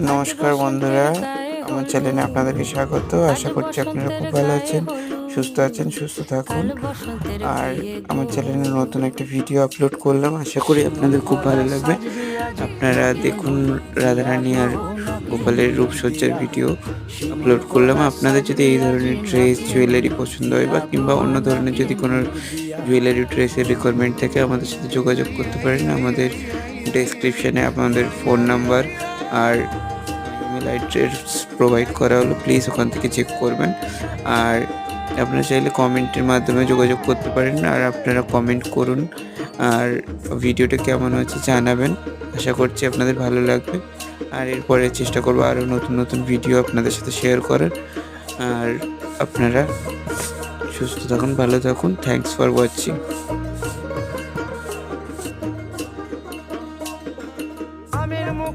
নমস্কার বন্ধুরা, আমার চ্যানেলে আপনাদেরকে স্বাগত। আশা করছি আপনারা খুব ভালো আছেন, সুস্থ আছেন, সুস্থ থাকুন। আর আমার চ্যানেলে নতুন একটা ভিডিও আপলোড করলাম, আশা করি আপনাদের খুব ভালো লাগবে। আপনারা দেখুন, রাধারানী আর গোপালের রূপসজ্জার ভিডিও আপলোড করলাম। আপনাদের যদি এই ধরনের ড্রেস জুয়েলারি পছন্দ হয় বা কিংবা অন্য ধরনের যদি কোনো জুয়েলারি ড্রেসের রিকোয়ারমেন্ট থাকে, আমাদের সাথে যোগাযোগ করতে পারেন। আমাদের ডেসক্রিপশানে আপনাদের ফোন নাম্বার আর ইমেল অ্যাড্রেস প্রোভাইড করা হলো, প্লিজ ওখান থেকে চেক করবেন। আর আপনারা চাইলে কমেন্টের মাধ্যমে যোগাযোগ করতে পারেন। আর আপনারা কমেন্ট করুন আর ভিডিওটা কেমন হয়েছে জানাবেন। আশা করছি আপনাদের ভালো লাগবে। আর এরপরে চেষ্টা করবো আরও নতুন নতুন ভিডিও আপনাদের সাথে শেয়ার করার। আর আপনারা সুস্থ থাকুন, ভালো থাকুন। Thanks for watching.